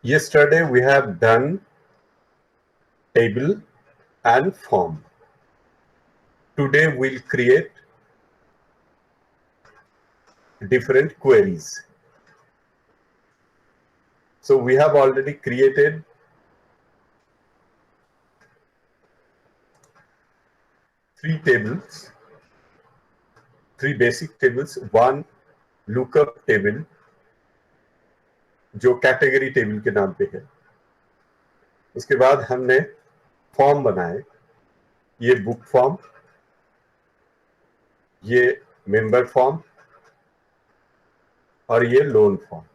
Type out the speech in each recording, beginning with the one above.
Yesterday we have done table and form. Today we'll create different queries. So we have already created three tables, three basic tables, one lookup table जो category table के नाम पे है। उसके बाद हमने form बनाए, ये बुक फॉर्म, ये मेंबर फॉर्म और ये लोन फॉर्म।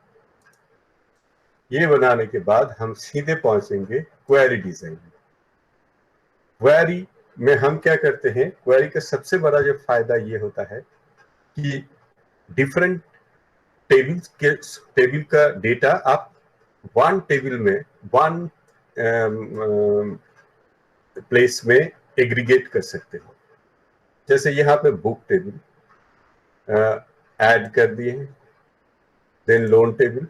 ये बनाने के बाद हम सीधे पहुंचेंगे क्वेरी डिजाइन। क्वेरी में हम क्या करते हैं, क्वेरी का सबसे बड़ा जो फायदा ये होता है कि डिफरेंट टेबल का डेटा आप वन टेबल में, वन प्लेस में एग्रीगेट कर सकते हो। जैसे यहाँ पे बुक टेबल ऐड कर दिए हैं, then loan table,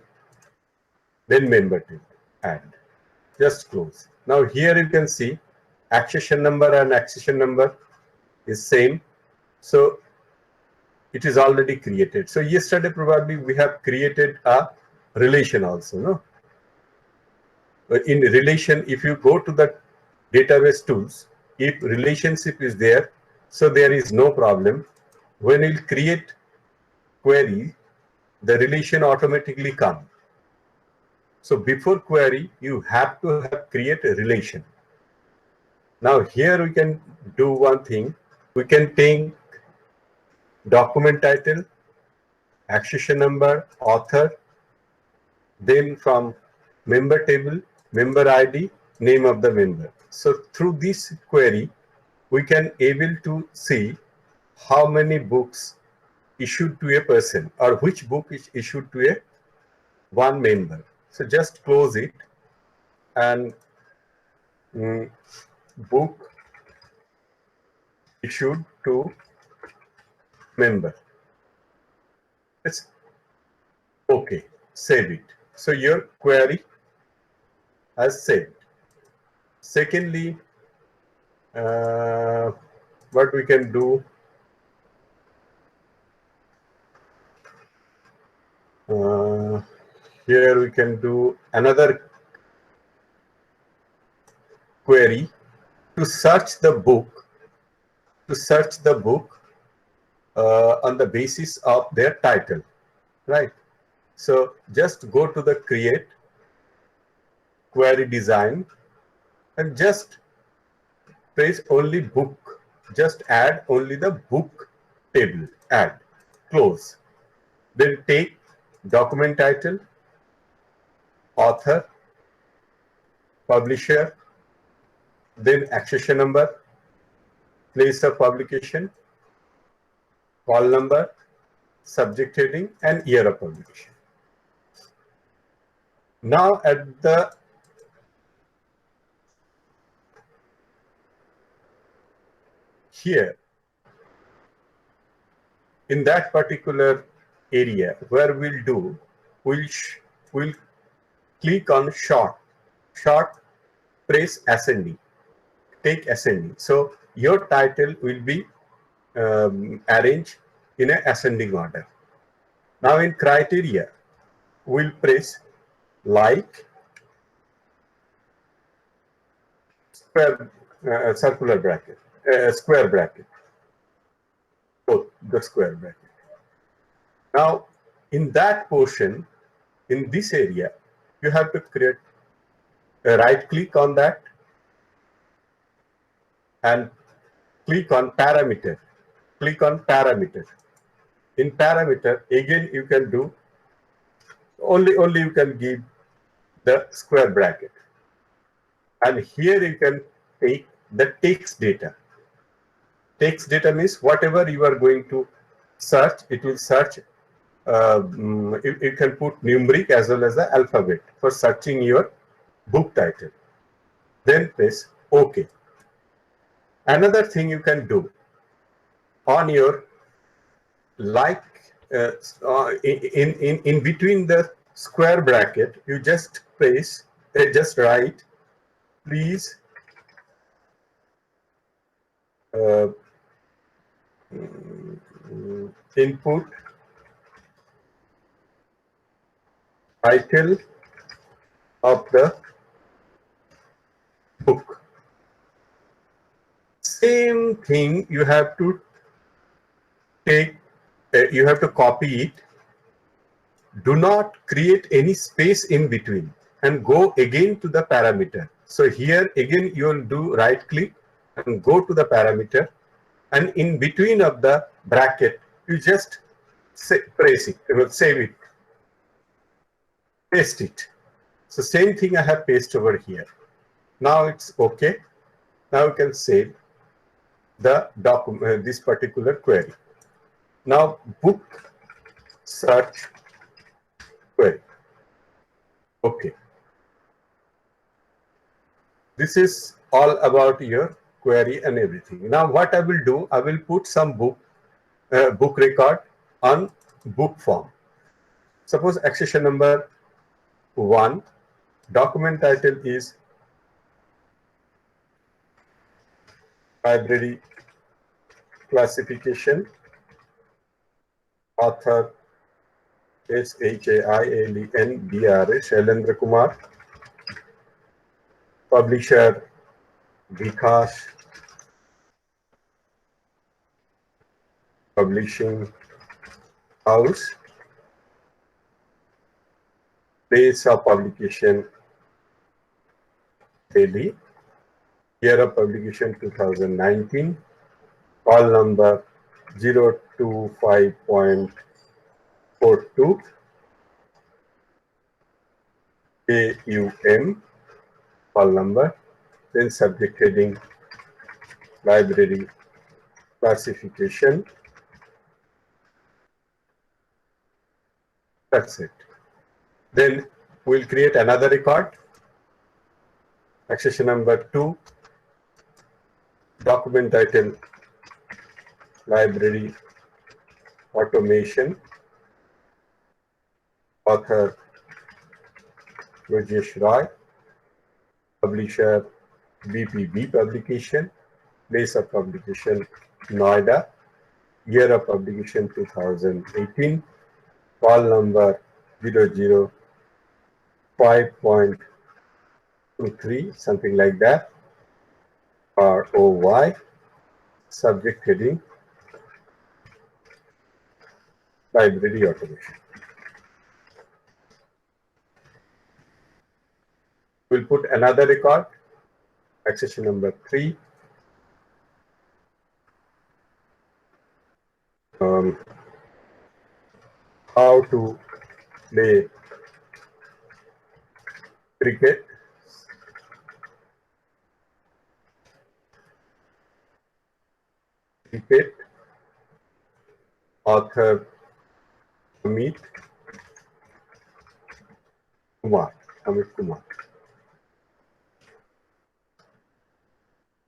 then member table, add, just close. Now here you can see accession number and accession number is same, so it is already created. So yesterday probably we have created a relation also, no? But in relation, if you go to the database tools, if relationship is there, so there is no problem. When you create query, the relation automatically comes. So before query, you have to have create a relation. Now here we can do one thing. We can take document title, accession number, author, then from member table, member ID, name of the member. So through this query, we can able to see how many books issued to a person or which book is issued to a one member. So just close it and book issued to member. It's okay, save it. So your query has saved. Secondly, what we can do, here we can do another query to search the book, on the basis of their title, right? So just go to the create query design and just press only book, just add only the book table, add, close. Then take document title, author, publisher, then accession number, place of publication, call number, subject heading, and year of publication. Now at the here, in that particular area where we'll click on short, press ascending, take ascending. So your title will be arranged in an ascending order. Now in criteria, we'll press like, circular bracket, square bracket, both the square bracket. Now in that portion, in this area, you have to create a right click on that and click on parameter. Click on parameter. In parameter, again you can do only you can give the square bracket. And here you can take the text data. Text data means whatever you are going to search, it will search. You can put numeric as well as the alphabet for searching your book title. Then press OK. Another thing you can do on your like in between the square bracket, you just place, just write, please input title of the book. Same thing you have to take, you have to copy it. Do not create any space in between and go again to the parameter. So here again you will do right click and go to the parameter, and in between of the bracket you just press it, save it, paste it. So same thing I have pasted over here. Now it's okay. Now you can save the document, this particular query. Now book search query. Okay. This is all about your query and everything. Now what I will do, I will put some book record on book form. Suppose accession number 1, document title is library classification, author SHAILENDRA Shailendra Kumar, publisher Vikas Publishing House, place of publication Delhi, year of publication 2019, call number 025.42 AUM, call number, then subject heading library classification. That's it. Then we'll create another record, accession number 2, document title library automation, author Rajesh Roy, publisher BPB publication, place of publication Noida, year of publication 2018, call number 005.23, something like that, ROY, subject heading library automation. We'll put another record, accession number 3, how to play cricket, author Amit Kumar,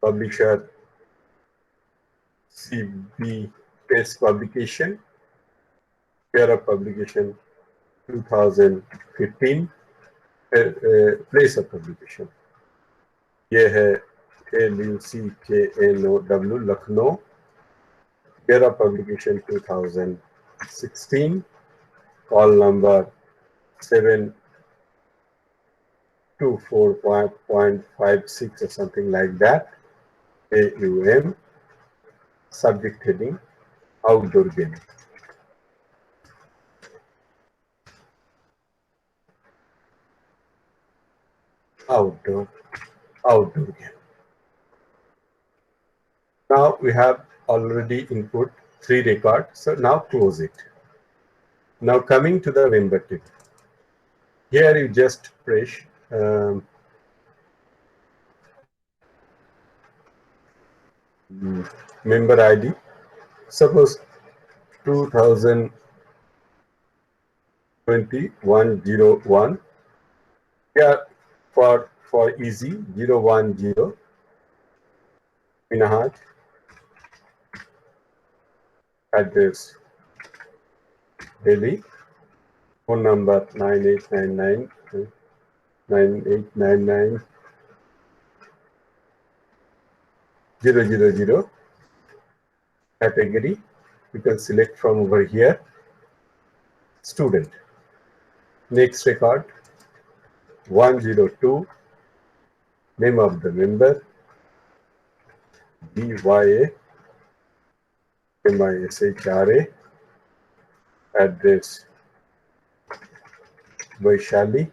publisher CB Press Publication, year of publication 2015, place of publication ये है LUCKNOW Lucknow, year of publication 2016, call number 724.56 or something like that, AUM, subject heading outdoor game. Outdoor game. Now we have already input 3 records, so now close it. Now coming to the member table. Here you just press member ID. Suppose 2020-101. Here for easy 010 Minhaj, address Delhi, phone number 9899 9899 000. Category, you can select from over here, student. Next record, 102, name of the member, BYA, MISHRA, address, Vaishali,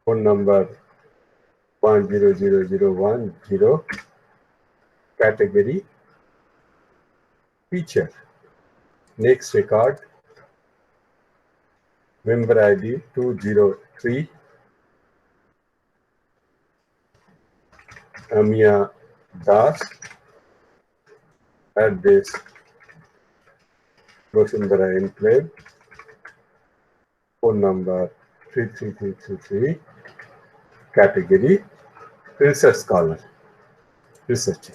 phone number 100010, category, feature. Next record, member ID 203, Amia Das, address, Rosundara Enclave, phone number 33333, category, research scholar, researcher.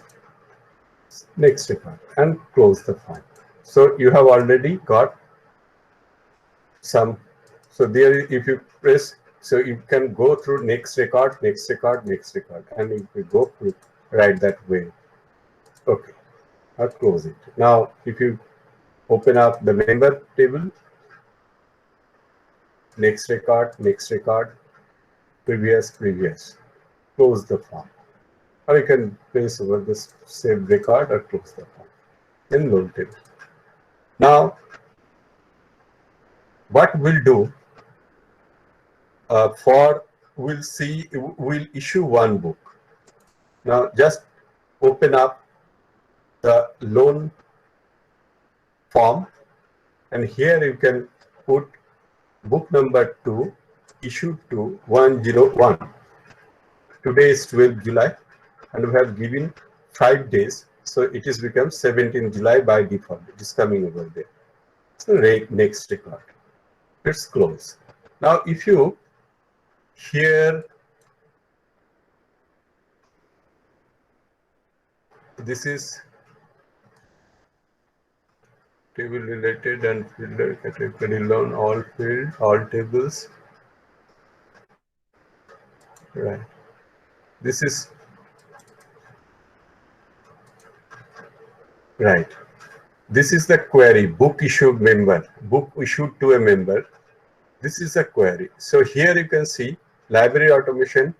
Next record and close the file. So you have already got some. So there, if you press, so you can go through next record, next record, next record, and if you go through right that way. Okay, I'll close it. Now, if you open up the member table, next record, previous, close the file. Or you can place over this save record or close the file in load table. Now, what we'll do we'll issue one book. Now, just open up the loan form, and here you can put book number 2, issue to 101. Today is 12th July, and we have given 5 days, so it is become 17th July by default. It is coming over there. So next record. Let's close. Now, if you here, this is table related and fielder category loan, all field, all tables. Right. This is right. This is the query, book issued member, book issued to a member. This is a query. So here you can see library automation,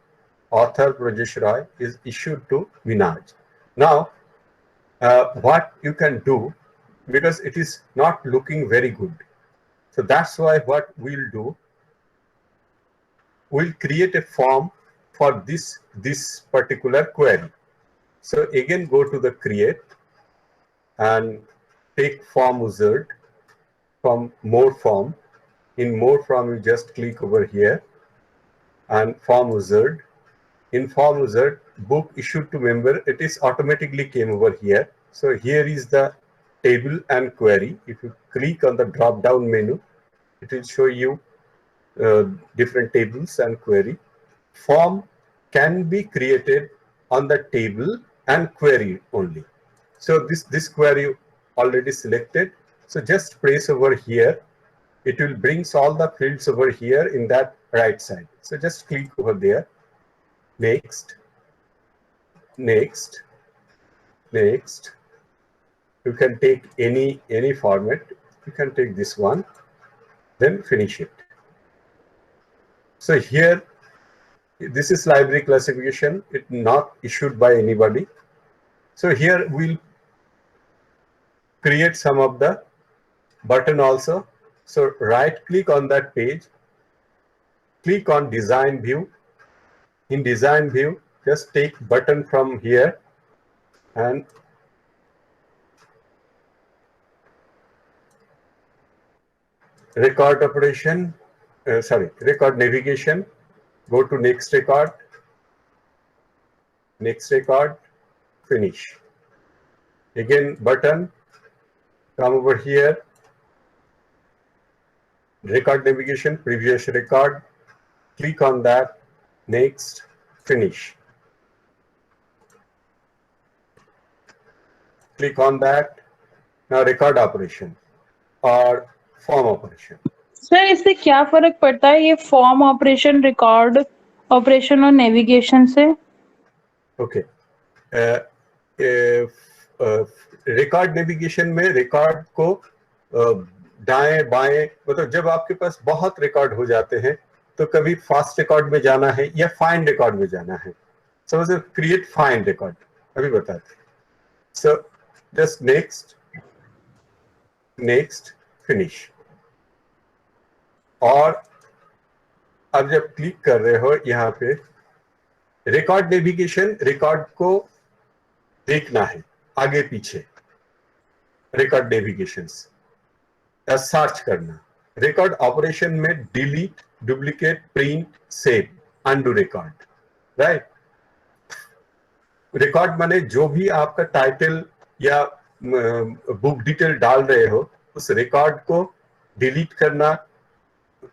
author Brajesh Roy is issued to Minaj. Now, what you can do, because it is not looking very good. So that's why what we'll do, we'll create a form for this particular query. So again, go to the create and take form wizard from more form. In more form, you just click over here and form wizard. In form wizard, book issued to member, it is automatically came over here. So here is the table and query. If you click on the drop down menu, it will show you different tables and query. Form can be created on the table and query only. So this query already selected. So just press over here. It will brings all the fields over here in that right side. So just click over there. Next. Next. Next. You can take any format. You can take this one. Then finish it. So here, this is library classification. It's not issued by anybody. So here we'll create some of the button also. So right click on that page, click on design view. In design view, just take button from here and record operation, record navigation, go to next record, finish. Again, button, come over here, record navigation, previous record, click on that, next, finish. Click on that. Now record operation or form operation. Sir इससे क्या फर्क पड़ता है ये form operation, record operation और navigation से? Okay, record navigation में record को दाएं बाएं, मतलब जब आपके पास बहुत रिकॉर्ड हो जाते हैं तो कभी फास्ट रिकॉर्ड में जाना है या फाइंड रिकॉर्ड में जाना है। समझ, क्रिएट फाइंड रिकॉर्ड अभी बताते हैं। So just next, next, finish. और अब जब क्लिक कर रहे हो यहाँ पे रिकॉर्ड नेविगेशन, रिकॉर्ड को देखना है आगे पीछे, रिकॉर्ड नेविगेशन सर्च करना। रिकॉर्ड ऑपरेशन में delete, duplicate, print, save, undo record, right. Record माने जो भी आपका टाइटल या बुक डिटेल डाल रहे हो उस रिकॉर्ड को डिलीट करना,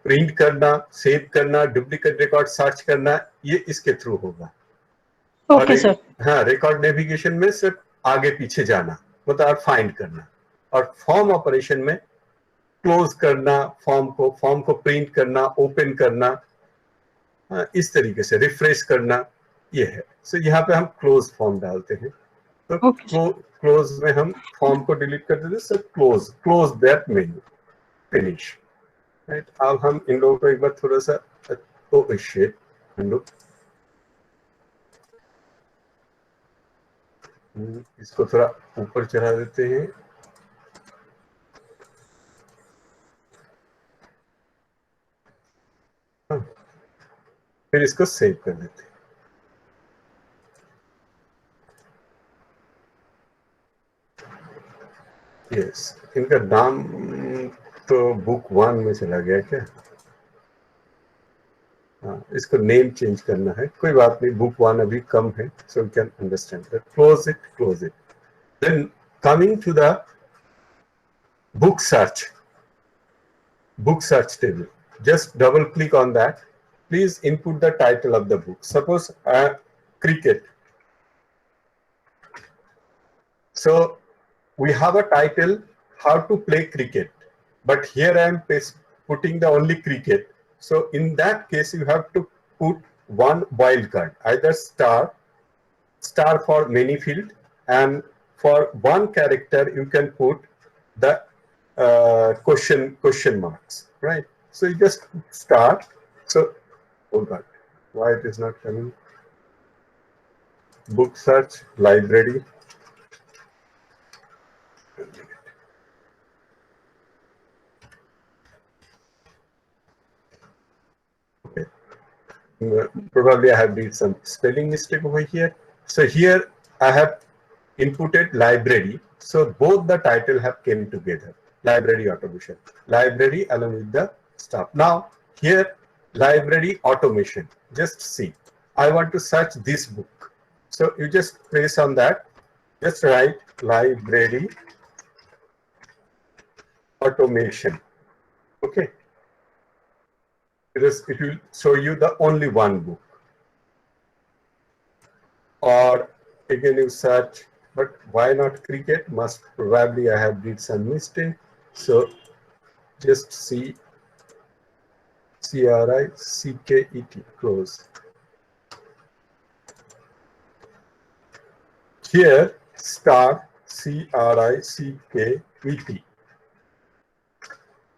प्रिंट करना, सेव करना, डुप्लीकेट रिकॉर्ड सर्च करना, ये इसके थ्रू होगा। Okay sir. हाँ, रिकॉर्ड नेविगेशन में सिर्फ आगे पीछे जाना, मतलब फाइंड करना। और फॉर्म ऑपरेशन में क्लोज करना फॉर्म को प्रिंट करना, ओपन करना, इस तरीके से रिफ्रेश करना, ये है। सो यहाँ पे हम क्लोज फॉर्म डालते हैं, तो क्लोज में हम फॉर्म को डिलीट कर देते हैं। So close that menu, finish, right. अब हम इन लोगों को एक बार थोड़ा सा शिट, हम लोग इसको थोड़ा ऊपर चढ़ा देते हैं। फिर इसको सेव कर देते हैं। यस, इनका नाम तो बुक 1 में चला गया क्या? हाँ, इसको नेम चेंज करना है, कोई बात नहीं, बुक 1 अभी कम है, so you can understand that. Close it, close it. Then coming to the book search table, just double click on that. Please input the title of the book. Suppose cricket. So we have a title, how to play cricket, but here I am putting the only cricket. So in that case you have to put one wildcard, either star for many field, and for one character you can put the question marks, right? So you just start. So, oh God, why it is not coming? Book search, library. Okay. Probably I have did some spelling mistake over here. So here I have inputted library. So both the title have came together. Library automation. Library along with the stuff. Now here library automation. Just see. I want to search this book. So you just press on that. Just write library automation. Okay. It will show you the only one book. Or again you search, but why not cricket? Must probably I have did some mistake. So just see CRICKET, close. Here star CRICKET.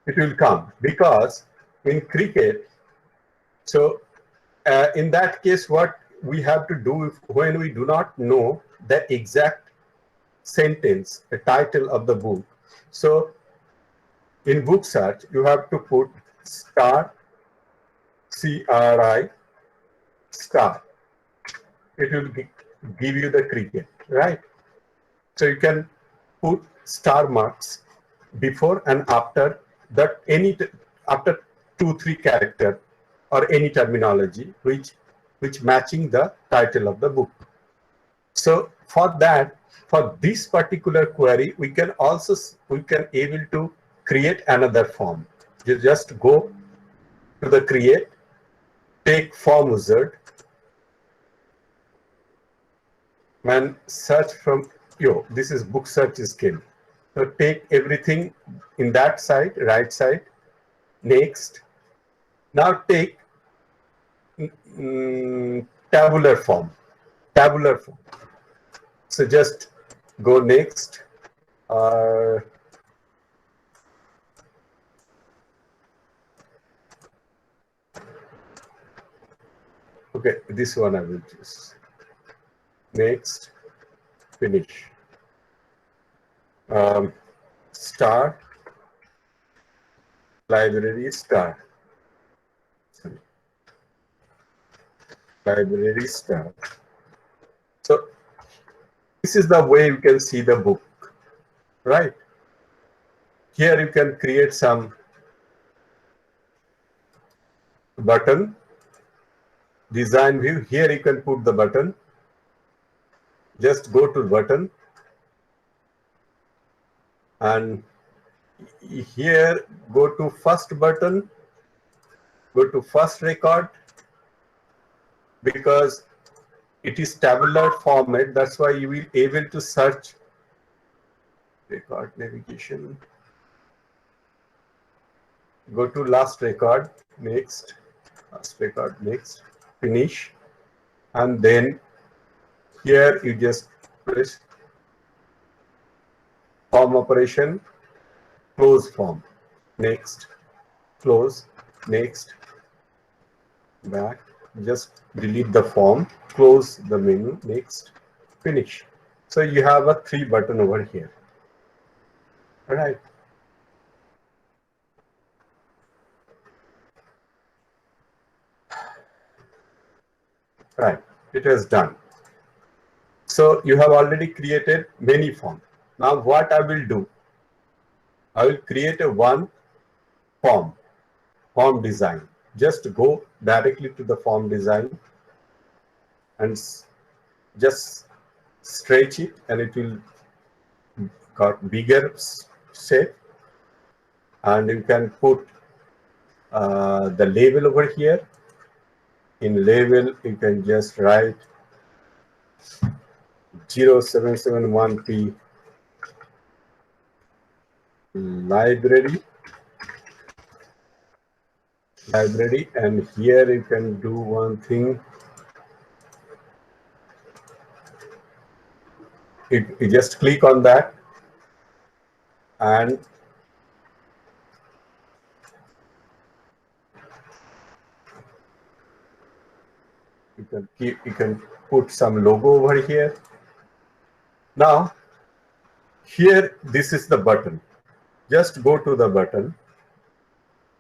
It will come because in cricket, so in that case what we have to do when we do not know the exact sentence, the title of the book. So in book search, you have to put star, CRI, star. It will give you the cricket, right? So you can put star marks before and after that, after 2-3 character or any terminology which matching the title of the book. So for that, for this particular query, we can able to create another form. You just go to the create, take form wizard, and search from this is book search skill. So take everything in that side, right side, Next. Now take tabular form. Tabular form. So just go next. Okay, this one I will choose. Next, finish. Start, library start. Library start. So this is the way you can see the book, right? Here you can create some button, design view. Here you can put the button. Just go to button, and here go to first button, go to first record, because it is tabular format. That's why you will able to search record navigation. Go to last record, next, last record, next, finish, and then here you just press form operation, close form, next, close, next, back, just delete the form, close the menu, next, finish. So you have a 3 button over here. All right. Right, it is done. So you have already created many forms. Now what I will do, I will create a one form design. Just go directly to the form design and just stretch it, and it will got bigger shape. And you can put the label over here. In label, you can just write 0771P library, and here you can do one thing. You just click on that, and you can put some logo over here. Now here, this is the button. Just go to the button,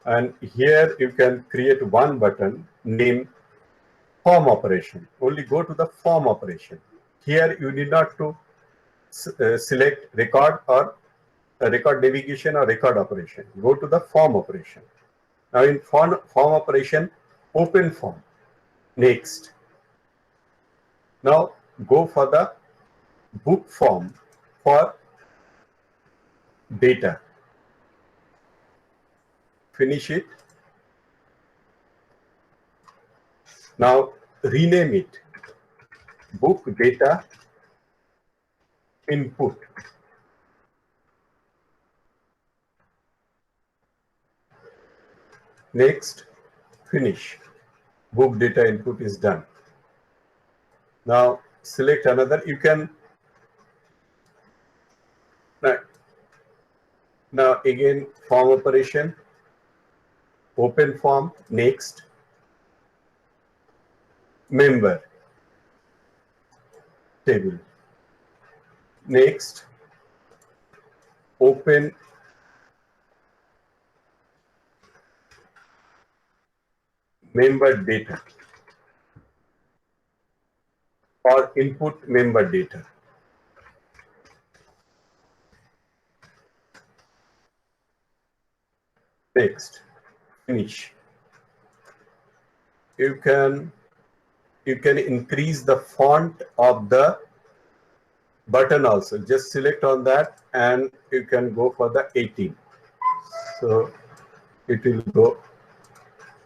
and here you can create one button named form operation. Only go to the form operation. Here you need not to select record or record navigation or record operation. Go to the form operation. Now in form operation, open form. Next. Now go for the book form for data. Finish it. Now rename it book data input. Next, finish. Book data input is done. Now select another. You can now again form operation, open form, next, member table, next, open member data or input member data. Next, finish. You can increase the font of the button also. Just select on that, and you can go for the 18. So it will go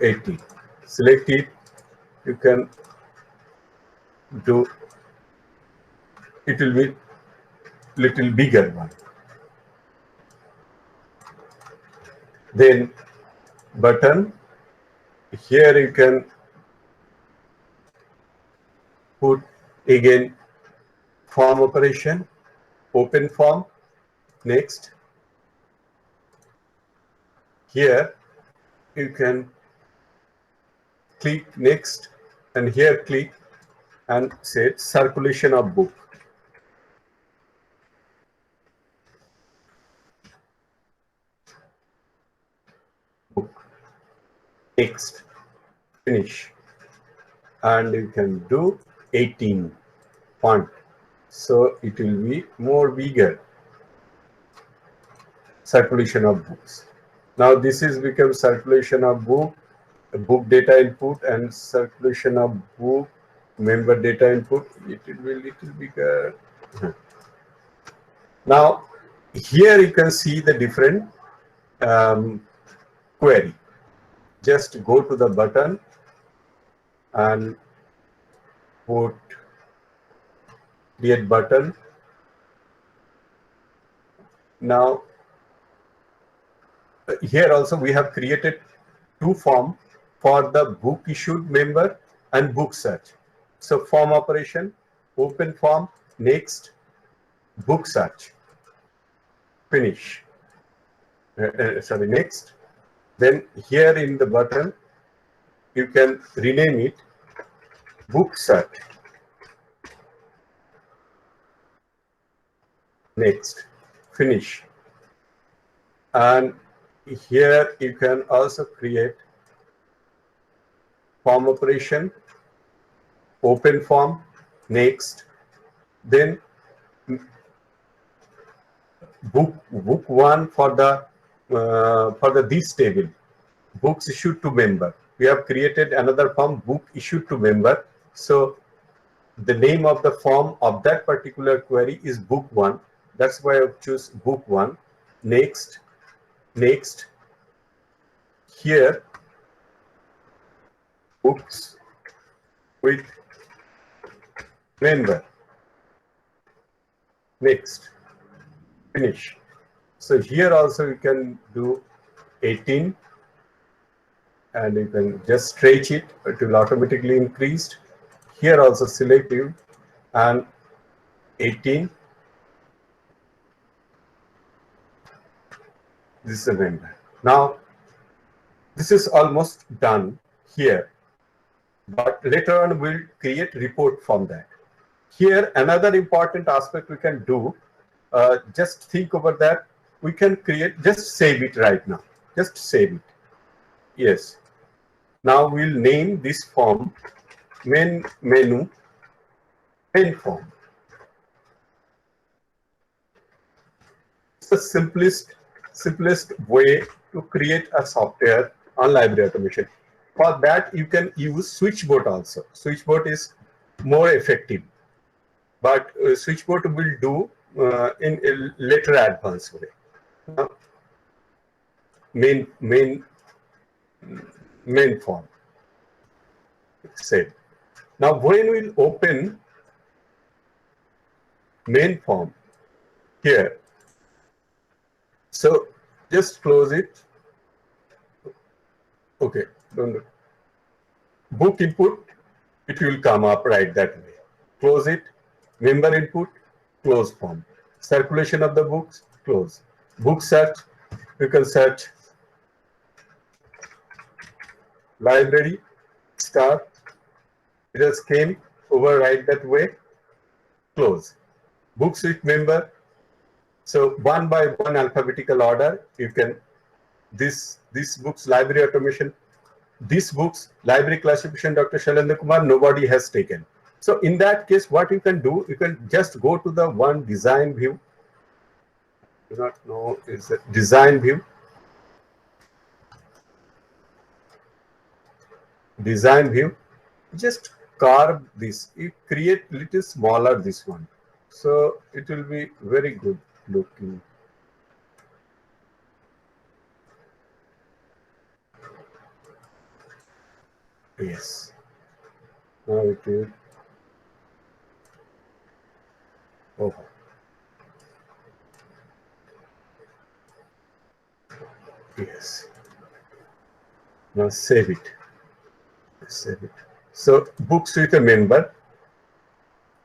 18. Select it. You can do, it will be little bigger one. Then button. Here you can put again form operation, open form, next. Here you can click next, and here click and say circulation of book. Next, finish, and you can do 18 font, so it will be more bigger. Circulation of books. Now this is become circulation of book data input, and circulation of book member data input. It will be little bigger. Now here you can see the different query. Just go to the button and put create button. Now here also we have created two form for the book issued member and book search. So form operation, open form, next, book search, finish. Sorry, next. Then here in the button, you can rename it book search. Next, finish. And here you can also create form operation, open form, next, then book one for the this table, books issued to member. We have created another form, book issued to member. So the name of the form of that particular query is book one. That's why I choose book one. Next, next. Here, books with member. Next, finish. So here also you can do 18, and you can just stretch it. It will automatically increase. Here also selective and 18. This is a member. Now this is almost done here, but later on we'll create report from that. Here another important aspect we can do, just think over that. We can create, just save it right now, just save it. Yes, now we'll name this form main menu main form. It's the simplest way to create a software on library automation. For that you can use switchbot also. Switchbot is more effective, but switchbot will do in a later advanced way. Main form. Save. Now when we'll open main form here, so just close it. Okay, don't book input, it will come up right that way. Close it. Member input, close form. Circulation of the books, close. Book search, you can search library star. It just came over right that way. Close. Books with member. So one by one alphabetical order, you can this books library automation. These books, library classification, Dr. Shailendra Kumar, nobody has taken. So in that case, what you can do, you can just go to the one design view. Do not know is a design view. Design view. Just carve this. You create little smaller this one, so it will be very good looking. Yes. Now it will. Oh. Yes. Now save it. Save it. So books with a member.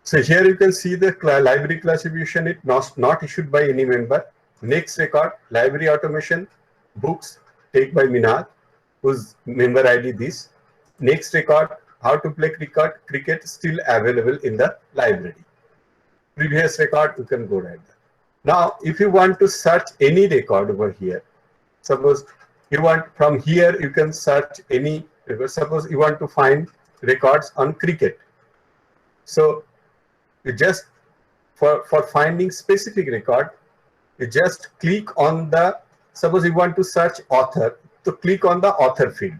So here you can see the library classification. It not issued by any member. Next record, library automation, books, take by Minhaj, whose member ID this. Next record, how to play cricket, still available in the library. Previous record, you can go right there. Now, if you want to search any record over here, suppose you want from here, you can search any, suppose you want to find records on cricket. So you just, for finding specific record, you just click on the, suppose you want to search author, so click on the author field.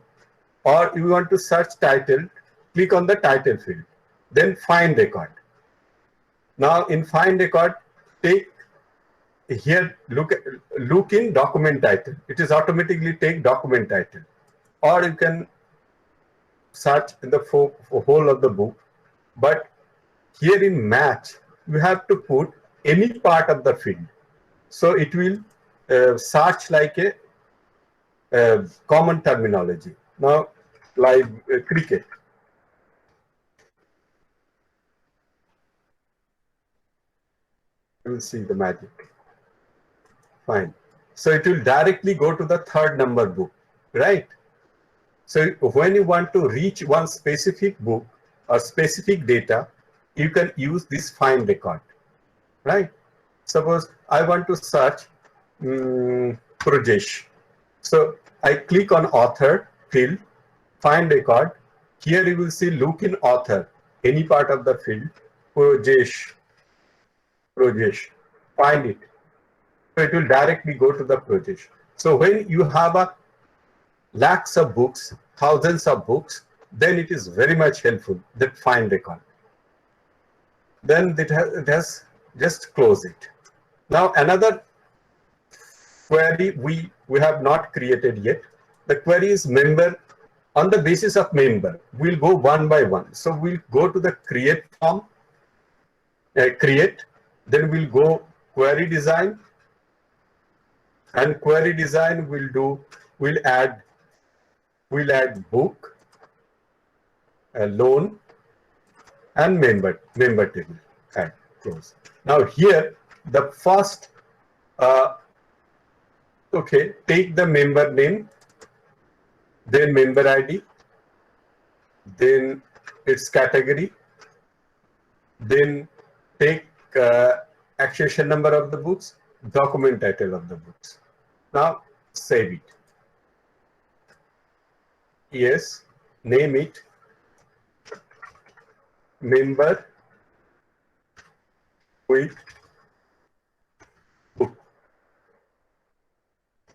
Or you want to search title, click on the title field. Then find record. Now in find record, take here, look in document title. It is automatically take document title. Or you can search in the whole of the book. But here in match, you have to put any part of the field. So it will search like a common terminology. Now, like cricket. You will see the magic. Fine. So it will directly go to the third number book, right? So when you want to reach one specific book or specific data, you can use this find record, right? Suppose I want to search Prajesh. So I click on author field, find record. Here you will see look in author, any part of the field, Prajesh, find it. So it will directly go to the Prajesh. So when you have a lakhs of books, thousands of books, then it is very much helpful, that find record. Then it has just close it. Now another query we have not created yet. The query is member. On the basis of member, we'll go one by one. So we'll go to the create form, create, then we'll go query design, and query design we'll add book, loan, and member table. Add, close. Now here the first, okay, take the member name, then member ID, then its category, then take accession number of the books, document title of the books. Now save it. Yes, name it member with book,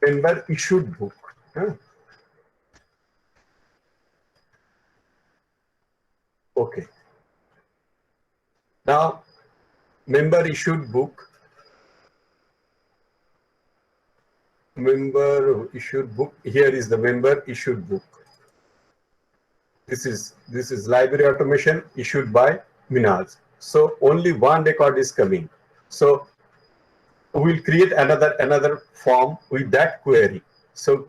member issued book. Okay. Now, member issued book. Member issued book. Here is the member issued book. This is library automation issued by Minhaj. So only one record is coming. So we'll create another form with that query. So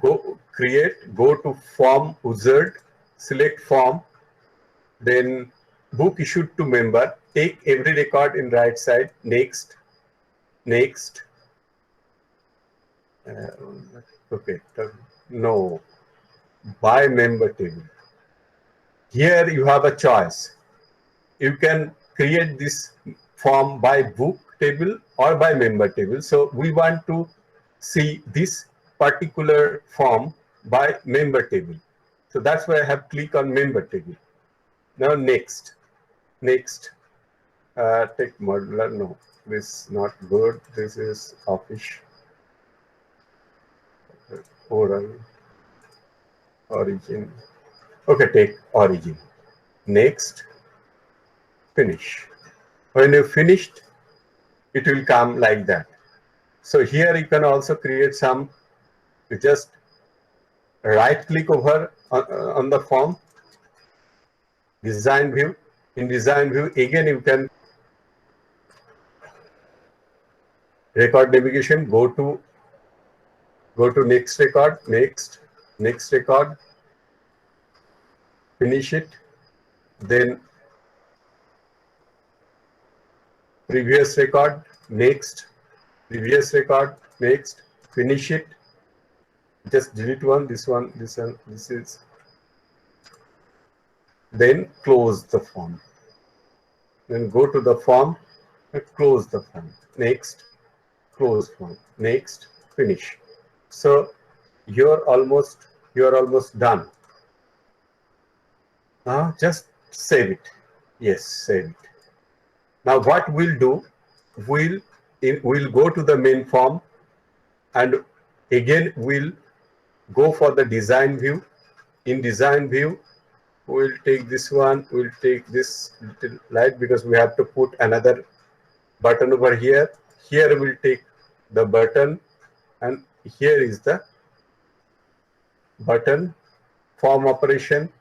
go to form wizard, select form, then book issued to member, take every record in right side, next, okay, no, by member table. Here you have a choice. You can create this form by book table or by member table. So we want to see this particular form by member table. So that's why I have clicked on member table. Now next, take modular. No, this is not good. This is office. Oral, origin. Okay, take origin. Next, finish. When you finished, it will come like that. So here you can also create some. You just right click over on the form, design view. In design view, again you can record navigation, go to Go to next record, next record, finish it, then previous record, next, previous record, next, finish it, just delete one, this one, this is, then close the form. Then go to the form and close the form. Next, close form. Next, finish. So you're almost done. Now just save it. Yes, save it. Now what we'll do, we'll go to the main form, and again we'll go for the design view. In design view, we'll take this one, we'll take this little light because we have to put another button over here. Here we'll take the button, and here is the button, form operation,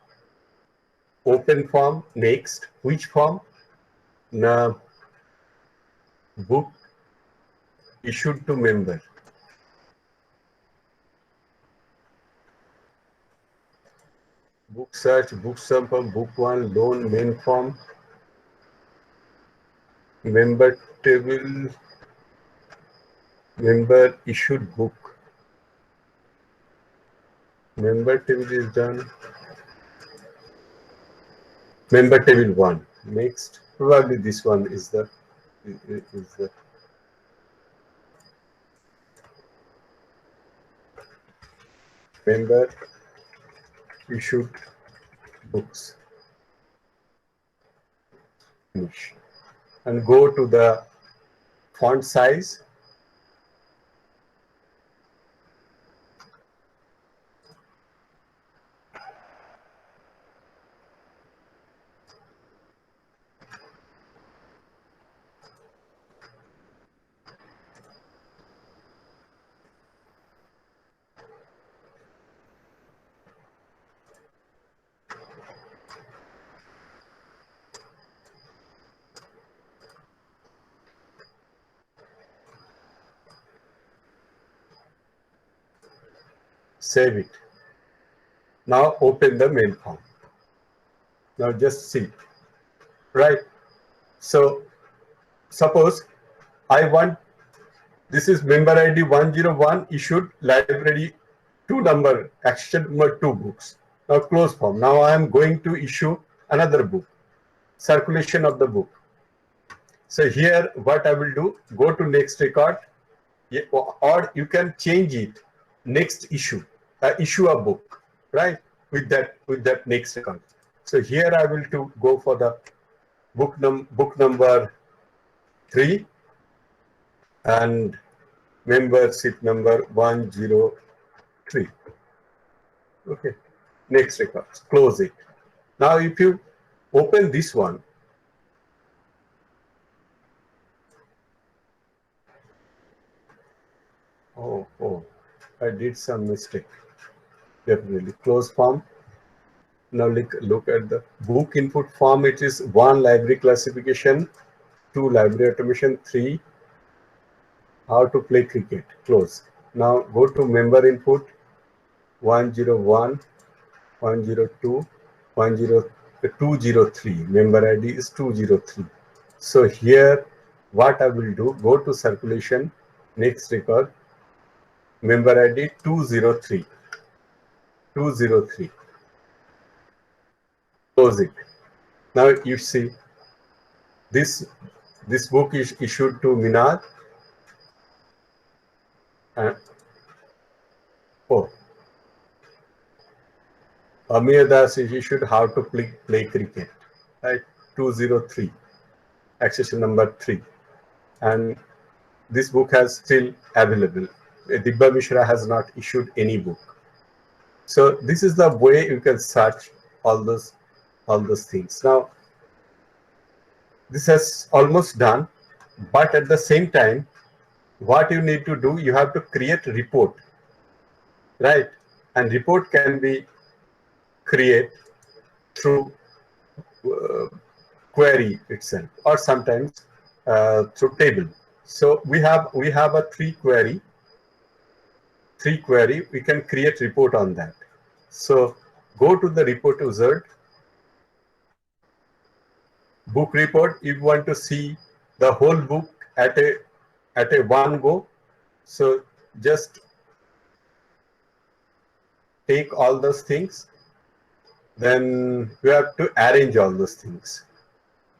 open form, next. Which form? Now, book issued to member. Book search, book sample, book one, loan, main form, member table, member issued book. Member table is done. Member table one. Next, probably this one is the member issued books. Finish. And go to the font size. Save it. Now open the main form. Now just see, right? So suppose I want, this is member ID 101 issued library 2 number, action number 2 books. Now close form. Now I am going to issue another book, circulation of the book. So here what I will do, go to next record, or you can change it, next issue, issue a book, right? With that next record. So here I will go for the book number 3 and membership number 103. Okay, next record, close it. Now if you open this one, oh, I did some mistake. Definitely close form. Now look at the book input form. It is 1, library classification, 2, library automation, 3, how to play cricket. Close. Now go to member input 101, 102, 203. Member ID is 203. So here what I will do, go to circulation, next record, member ID 203. 203. Close it. Now you see this book is issued to Minad. Amir Das is issued how to play cricket, right? 203, accession number 3, and this book has still available. Dibba Mishra has not issued any book. So this is the way you can search all those things. Now this has almost done, but at the same time, what you need to do, you have to create a report, right? And report can be created through query itself, or sometimes through table. So we have a 3 query. 3 query, we can create report on that. So go to the report wizard, book report. If you want to see the whole book at a one go, so just take all those things. Then we have to arrange all those things.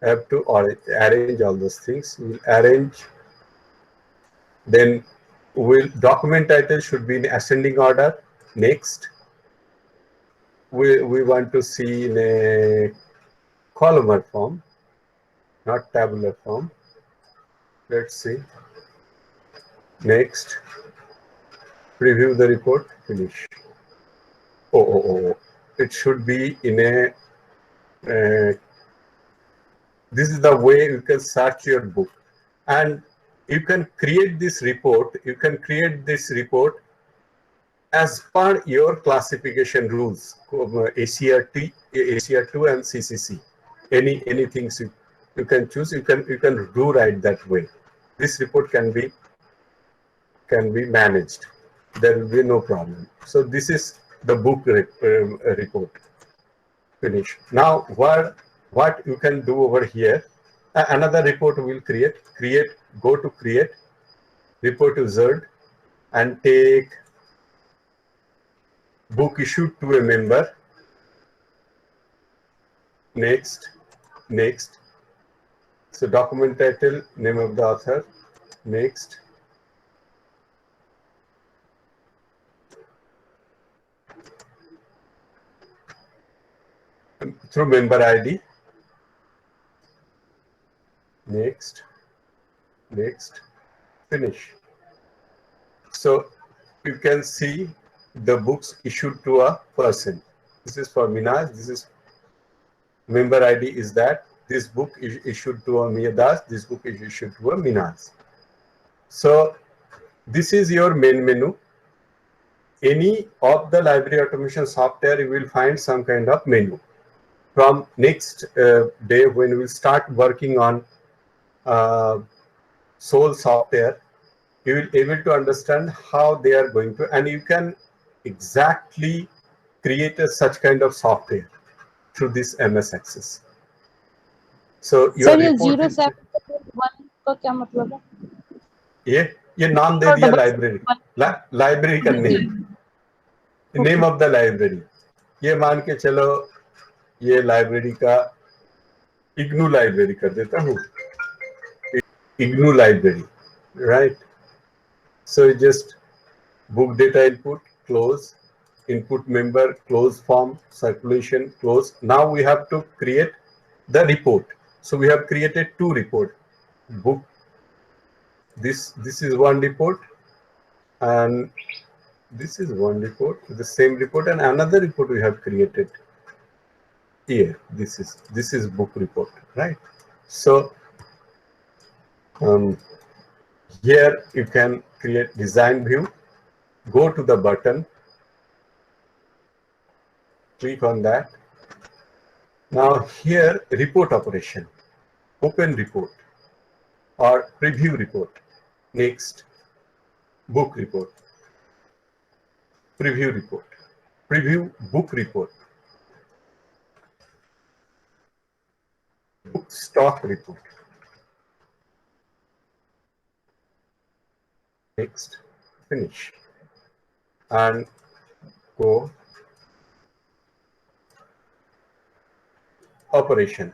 Have to arrange all those things. We'll arrange. Then document title should be in ascending order. Next, we want to see in a columnar form, not tabular form. Let's see. Next, preview the report. Finish. Oh. It should be in a. This is the way you can search your book, and you can create this report. You can create this report as per your classification rules, ACRT, ACR2 and CCC. Any things you can choose. You can do right that way. This report can be managed. There will be no problem. So this is the book report. Finish. Now what you can do over here, another report will create, go to create, report wizard, and take book issued to a member. Next. So document title, name of the author. Next. Through member ID. Next. Finish. So you can see the books issued to a person. This is for Minhas. This is member ID is that. This book is issued to a Miyadas. This book is issued to a Minhas. So this is your main menu. Any of the library automation software, you will find some kind of menu. From next day, when we start working on Soul software, you will be able to understand how they are going to, and you can exactly create such kind of software through this MS Access. So your report 071 का क्या मतलब है? ये नाम दे दिया library का name of the library. ये मान के चलो ये लाइब्रेरी का इग्नू लाइब्रेरी कर देता हूँ. IGNOU library, right? So just book data input, close, input member, close form, circulation, close. Now we have to create the report. So we have created 2 reports. Book, this is one report, and this is one report, the same report, and another report we have created here. This is book report, right? So here you can create design view. Go to the button, click on that. Now here report operation, open report or preview report. Next, book report, preview report, preview book report, book stock report. Next, finish, and go operation,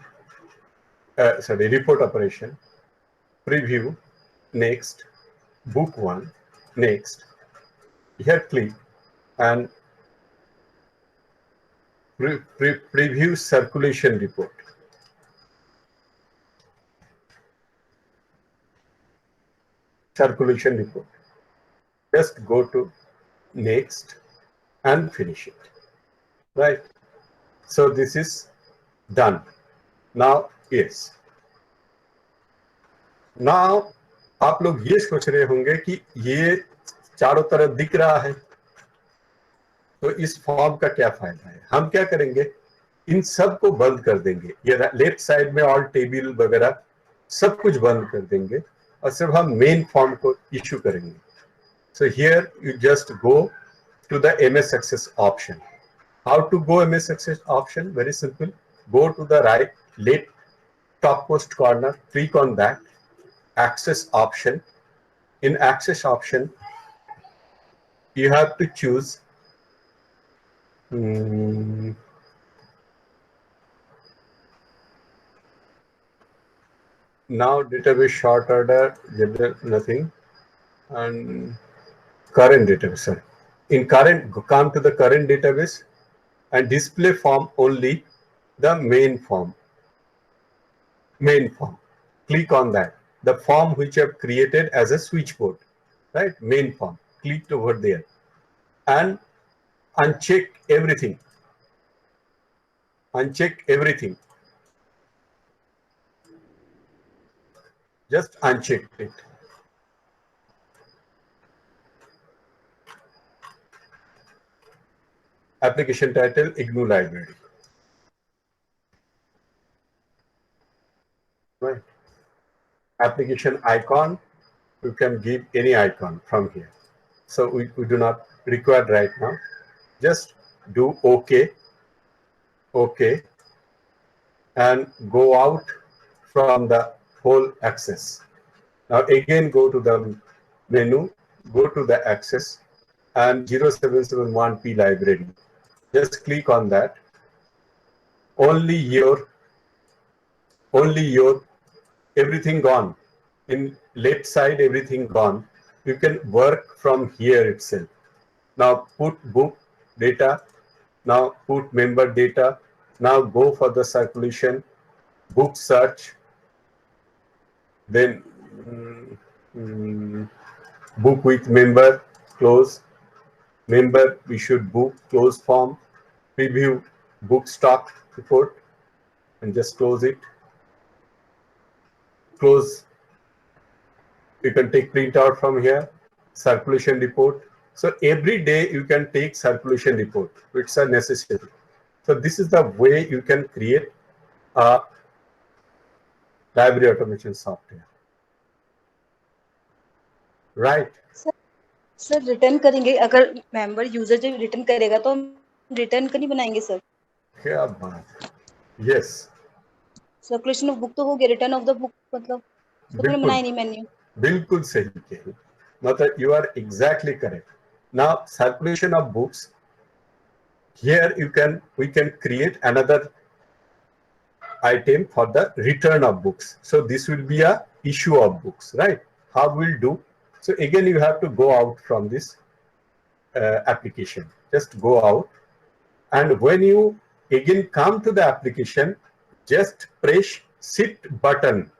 report operation, preview, next, book 1, next. Here click and preview circulation report. Circulation report. Just go to next and finish it, right? So this is done. Now yes. Now आप लोग ये सोच रहे होंगे कि ये चारों तरफ दिख रहा है, तो इस फॉर्म का क्या फायदा है? हम क्या करेंगे, इन सब को बंद कर देंगे. ये लेफ्ट साइड में ऑल टेबल वगैरह सब कुछ बंद कर देंगे और सिर्फ हम मेन फॉर्म को इश्यू करेंगे. So here you just go to the MS Access option. How to go MS Access option? Very simple. Go to the right, left topmost corner, click on that, Access option. In Access option, you have to choose now database short order, general, nothing, and current database. Sorry. In current, come to the current database and display form only the main form. Main form. Click on that. The form which I've created as a switchboard, right? Main form. Click over there and uncheck everything. Uncheck everything. Just uncheck it. Application title, IGNOU library. Right. Application icon, you can give any icon from here. So we do not require right now. Just do OK. OK. And go out from the whole access. Now again go to the menu, go to the access and 0771P library. Just click on that. Only your everything gone. In left side, everything gone. You can work from here itself. Now put book data. Now put member data. Now go for the circulation, book search. Then book with member, close. Member, we should book, close form. Preview book stock report and just close it. Close. You can take printout from here, circulation report. So every day you can take circulation report. It's a necessity. So this is the way you can create a library automation software. Right. Sir return करेंगे अगर member user जो return करेगा तो return का नहीं बनाएंगे sir? क्या बात? Yes. सर्कुलेशन ऑफ बुक तो हो गया, रिटर्न ऑफ द बुक मतलब तो बनाया नहीं मेन्यू. बिल्कुल सही कही. मतलब you are exactly correct. Now circulation of books. Here we can create another item for the return of books. So this will be a issue of books, right? How we'll do? So again, you have to go out from this application. Just go out. And when you again come to the application, just press Shift button.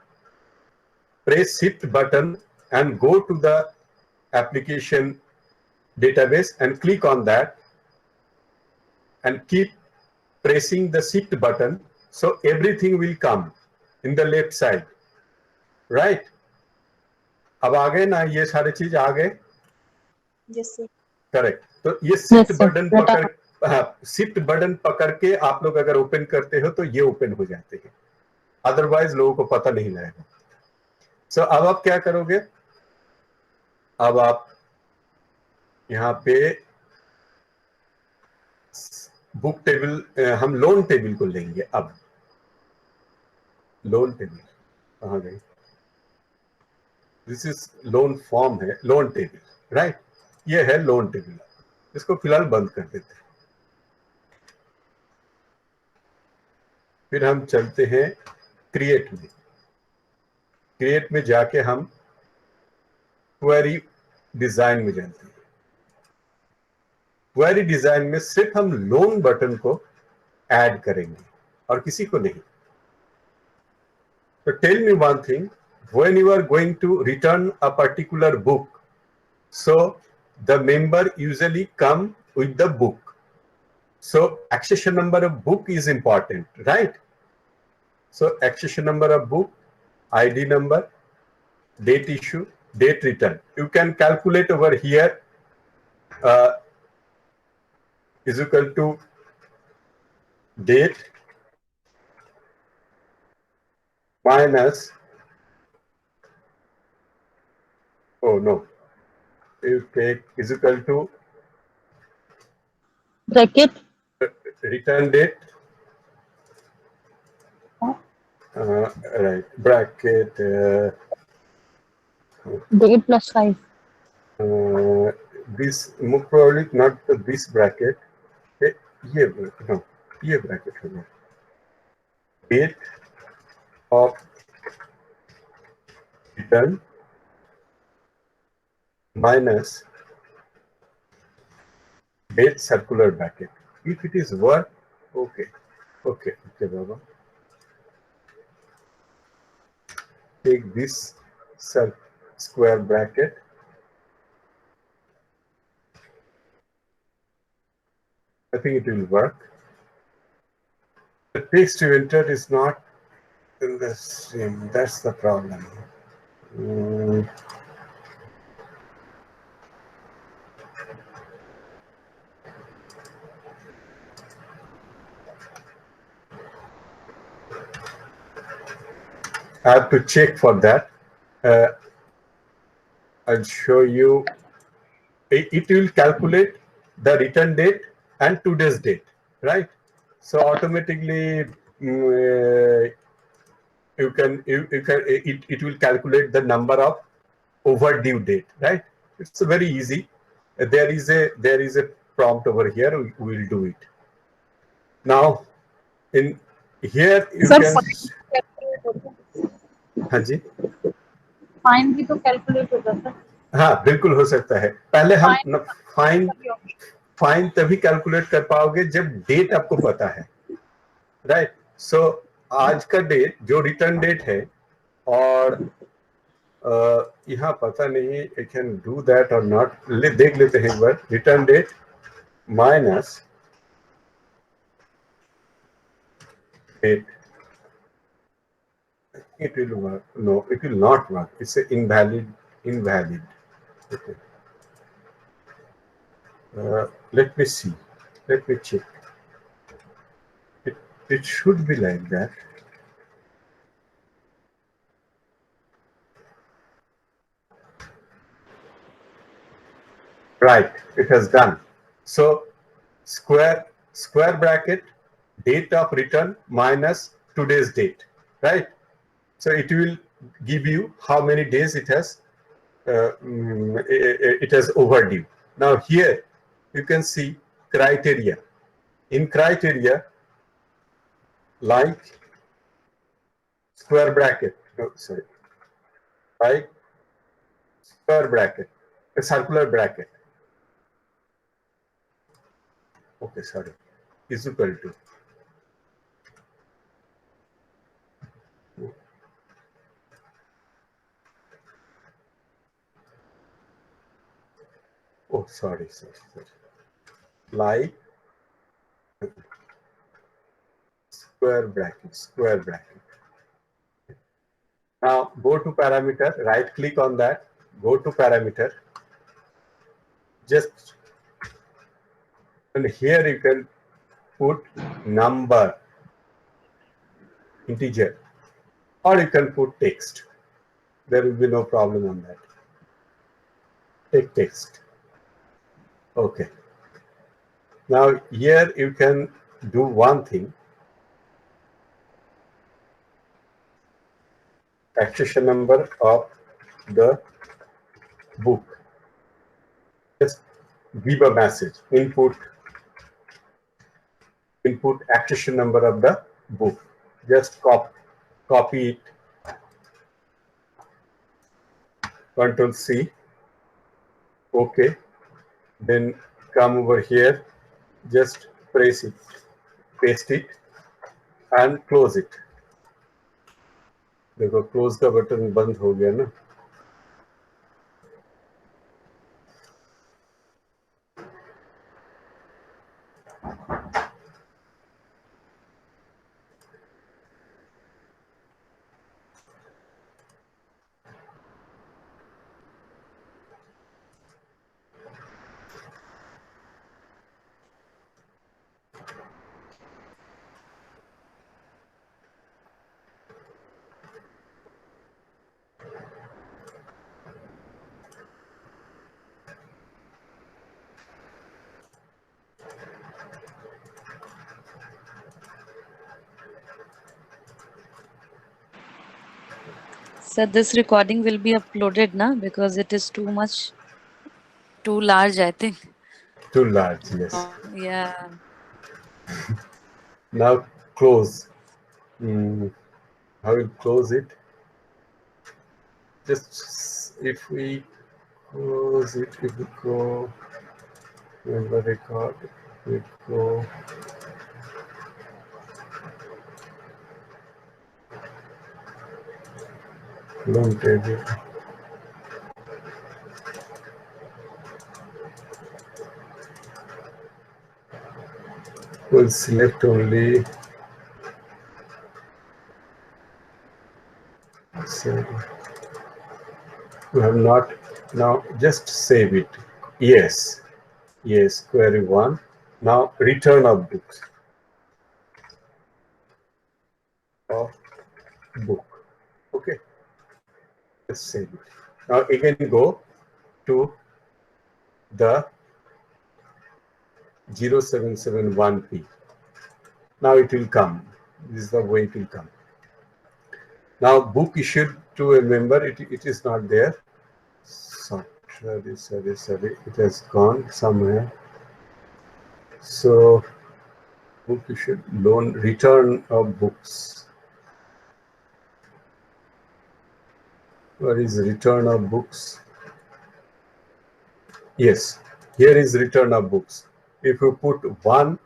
Press Shift button and go to the application database and click on that and keep pressing the Shift button. So everything will come in the left side, right? अब आ गए ना, ये सारे चीज आ गए. Yes sir. Correct. तो ये shift button पकड़, शिफ्ट बटन पकड़ के आप लोग अगर ओपन करते हो तो ये ओपन हो जाते हैं, अदरवाइज लोगों को पता नहीं लगेगा. सो अब आप क्या करोगे? अब आप यहाँ पे बुक टेबल, हम लोन टेबल को लेंगे. अब लोन टेबल कहाँ गई? दिस इज लोन फॉर्म है, लोन टेबल, राइट? ये है लोन टेबल. इसको फिलहाल बंद कर देते हैं. फिर हम चलते हैं क्रिएट में. क्रिएट में जाके हम क्वेरी डिजाइन में जाते हैं. क्वेरी डिजाइन में सिर्फ हम लोन बटन को ऐड करेंगे और किसी को नहीं. तो tell me one thing, when you are going to return a particular book, so the member usually come with the book. So accession number of book is important, right? So accession number of book, ID number, date issue, date return. You can calculate over here is equal to date minus, oh no, you take is equal to Bracket. return date, right, bracket, Date plus 5. this probably not this bracket, ये no, ये bracket होगा, date of return minus date circular bracket. If it is work, okay, Baba. Take this square bracket. I think it will work. The text you entered is not in the same. That's the problem. I have to check for that. I'll show you. It will calculate the return date and today's date, right? So automatically it will calculate the number of overdue date, right? It's very easy. There is a prompt over here. We will do it. Now in here you Sir, can. हाँ जी, fine भी तो calculate होगा sir. हाँ बिल्कुल हो सकता है. पहले हम फाइन तभी कैलकुलेट कर पाओगे जब डेट आपको पता है, राइट? सो आज का डेट जो रिटर्न डेट है, और यहाँ पता नहीं I can do that or not. देख लेते हैं एक बार. Return date minus date. It will work. No, it will not work. It's an invalid. Okay. Let me see. Let me check. It should be like that. Right, it has done. So square bracket, date of return minus today's date, right? So it will give you how many days it has overdue. Now here you can see criteria. In criteria, like square bracket, like square bracket, a circular bracket. Okay, sorry, is equal to. Oh, sorry. Like square bracket. Now go to parameter, right click on that, go to parameter. Just, and here you can put number, integer, or you can put text. There will be no problem on that. Take text. Okay. Now here you can do one thing. Accession number of the book. Just give a message. Input accession number of the book. Just copy it. Control C. Okay. Then come over here. Just press it, paste it, and close it. देखो close का button बंद हो गया ना. Sir, this recording will be uploaded now because it is too large, I think. Too large, yes. Yeah. Now close. I will close it. Just if we close it, if we go member record, we go long table. We'll select only. So we have not. Now just save it. Yes, yes. Query 1. Now return of books. Of book. Okay. Let's save it. Now again go to the 0771P. Now it will come. This is the way it will come. Now book issued to a member, it is not there. Sorry, it has gone somewhere. So book issued, loan, return of books. Where is return of books? Yes, here is return of books. If you put 1,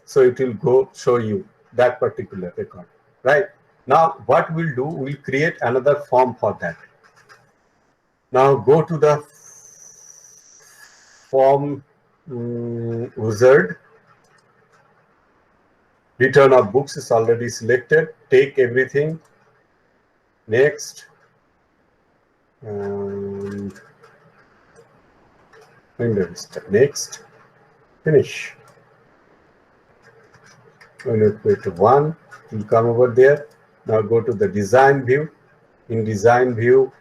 so it will go show you that particular record, right? Now what we'll do, we'll create another form for that. Now go to the form wizard. Return of books is already selected. Take everything. Next. Next. Finish. When you put 1, it will come over there. Now go to the design view. In design view,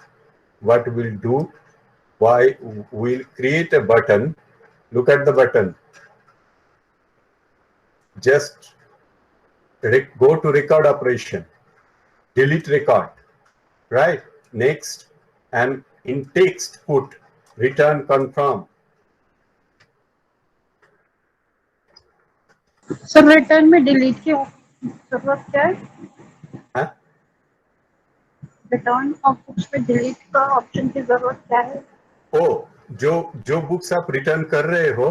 what we'll do, we'll create a button. Look at the button. Just go to record operation, delete record, right? Next, and in text put return confirm. Sir return में delete की जरूरत क्या है? Return of books पे delete का option की जरूरत क्या है? ओ, जो बुक्स आप रिटर्न कर रहे हो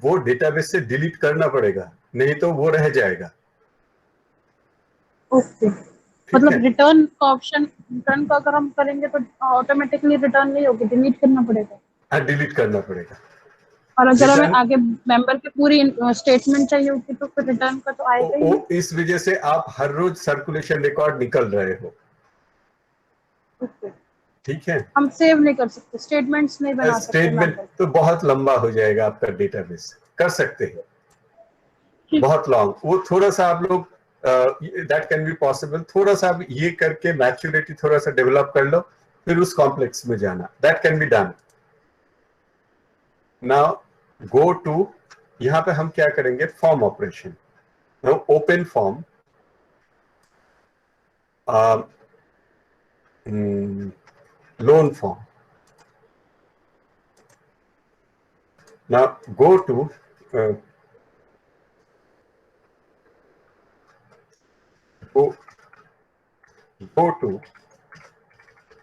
वो डेटाबेस से डिलीट करना पड़ेगा, नहीं तो वो रह जाएगा। ओके, मतलब रिटर्न का ऑप्शन, रिटर्न का अगर हम करेंगे तो ऑटोमेटिकली रिटर्न नहीं होगी, डिलीट करना पड़ेगा। हाँ, डिलीट करना पड़ेगा। और अगर हमें आगे मेंबर की पूरी स्टेटमेंट चाहिए होगी तो फिर रिटर्न का तो आएगा ही। इस वजह से आप हर रोज सर्कुलेशन रिकॉर्ड निकल रहे हो। ठीक है, हम सेव नहीं कर सकते, स्टेटमेंट्स नहीं बना सकते। स्टेटमेंट तो बहुत लंबा हो जाएगा आपका डेटाबेस। कर सकते हैं, बहुत लॉन्ग, वो थोड़ा सा आप लोग दैट कैन बी पॉसिबल। थोड़ा सा आप ये करके मैच्योरिटी थोड़ा सा डेवलप कर लो, फिर उस कॉम्प्लेक्स में जाना, that can be done. Now go to, यहाँ पे हम क्या करेंगे, form operation. Now open form, loan form. Now go to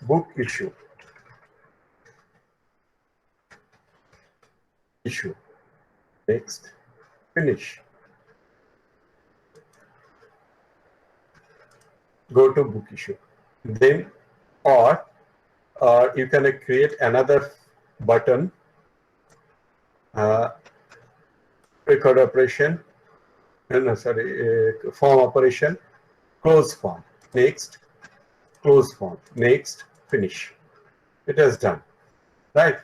book issue. Next, finish. Go to book issue. Then or you can create another button, record operation, form operation, close form. Next, close form. Next, finish. It is done, right?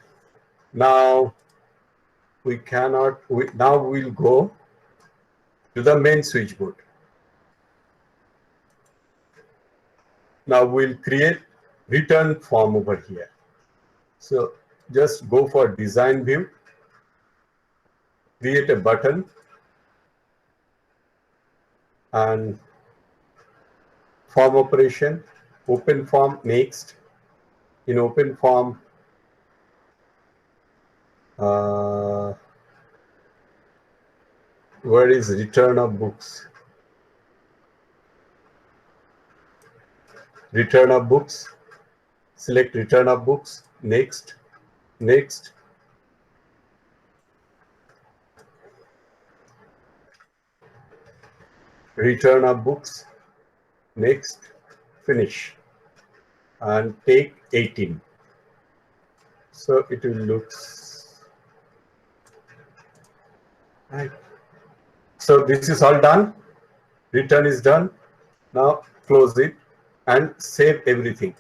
Now now we'll go to the main switchboard. Now we'll create return form over here. So just go for design view, create a button, and form operation, Open form, next. In open form, where is return of books? Return of books. Select return of books. Next. Next. Return of books. Next. Finish. And take 18. So it will look right. So this is all done. Return is done. Now close it and save everything.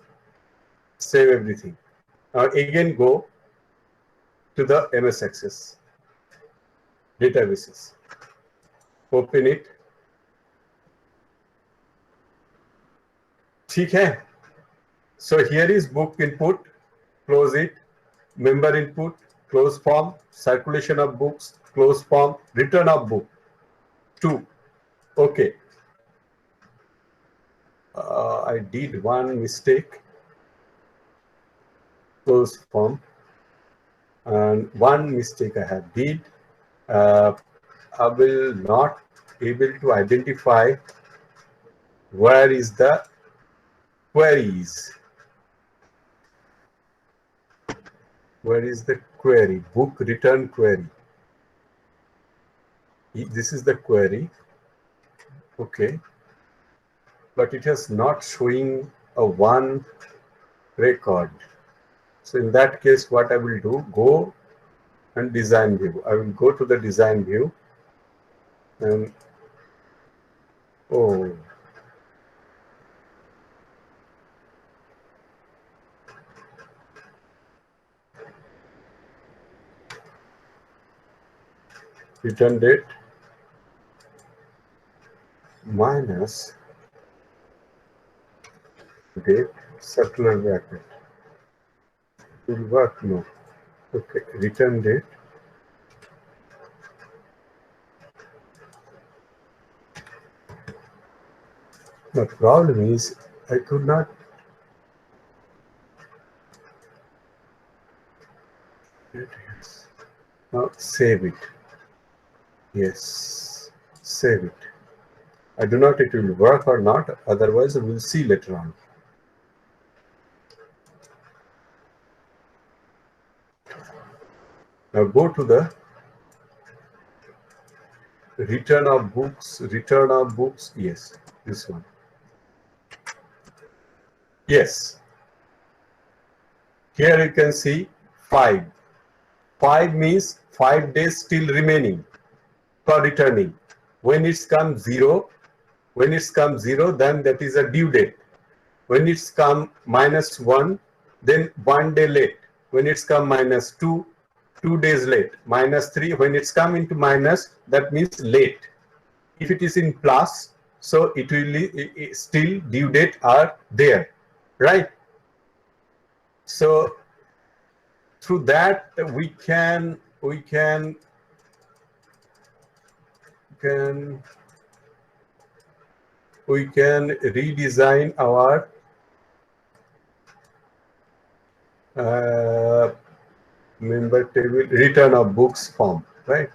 Save everything. Now again go to the MS Access databases. Open it. ठीक है. So here is book input. Close it. Member input. Close form. Circulation of books. Close form. Return of book. 2. Okay. I did one mistake. Close form. And one mistake I have did. I will not able to identify where is the queries. Where is the query? Book return query. This is the query. Okay. But it has not showing a one record. So in that case, what I will do, go and design view. I will go to the design view and return date minus date circular bracket. Will work? No. Okay, return date. The problem is I could not. Now save it. Yes, save it. I do not know it will work or not. Otherwise, we will see later on. Now go to the return of books. Return of books. Yes, this one. Yes. Here you can see 5. 5 means 5 days still remaining for returning. When it's come 0, then that is a due date. When it's come -1, then 1 day late. When it's come -2, 2 days late. -3, when it's come into minus, that means late. If it is in plus, so it will still due date are there, right? So through that we can redesign our member table return of books form, right?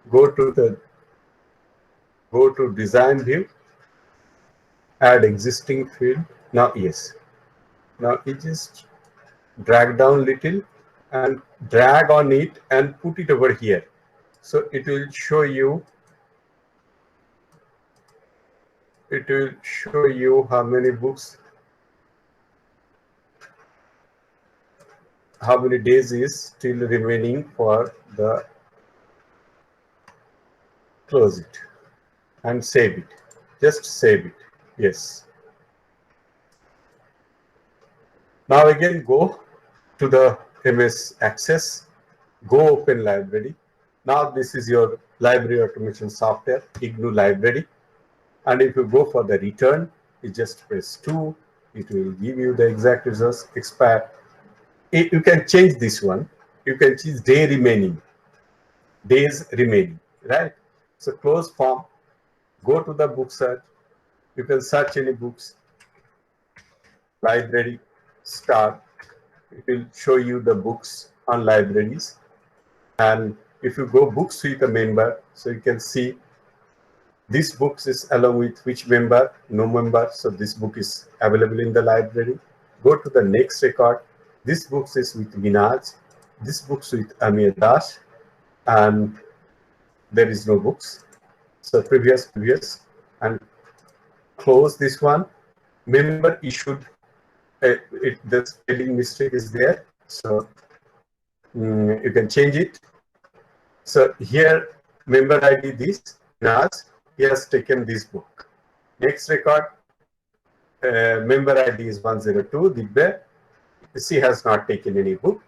Go to design view, add existing field. Now yes, now it just drag down little and drag on it and put it over here. So it will show you. It will show you how many books, how many days is still remaining for the close it and save it. Just save it. Yes. Now again go to the MS Access, go open library. Now this is your library automation software, IGNOU library. And if you go for the return, you just press 2. It will give you the exact results. Expire. You can change this one. You can choose days remaining, right? So close form. Go to the book search. You can search any books. library star. It will show you the books on libraries. And if you go books with a member, so you can see this book is along with which member, no member. So this book is available in the library. Go to the next record. This book is with Minaj. This book is with Amir Das. And there is no books. So previous, and close this one. Member issued, the spelling mistake is there. So you can change it. So here, member ID this, Minaj, he has taken this book. Next record, member ID is 102, Dibbe, she has not taken any book.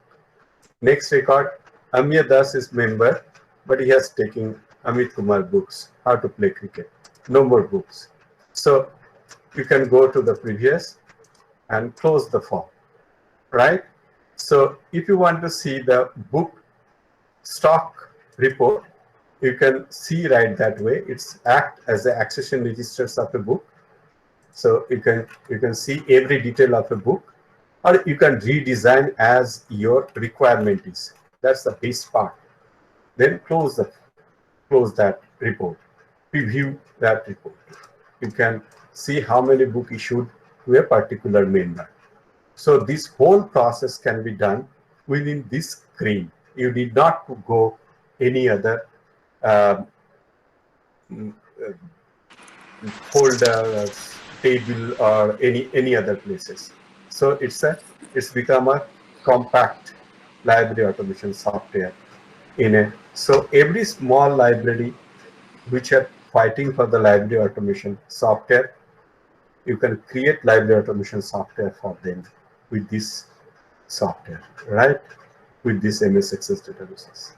Next record, Amir Das is member, but he has taken Amit Kumar books, how to play cricket. No more books. So you can go to the previous and close the form, right? So if you want to see the book stock report, you can see right that way. It's act as the accession registers of a book. So you can see every detail of a book, or you can redesign as your requirement is. That's the best part. Then close that report. Preview that report. You can see how many books issued to a particular member. So this whole process can be done within this screen. You need not go any other folder, table, or any other places. So it's become a compact library automation software so every small library which are fighting for the library automation software, you can create library automation software for them with this software, right? With this MS Access databases.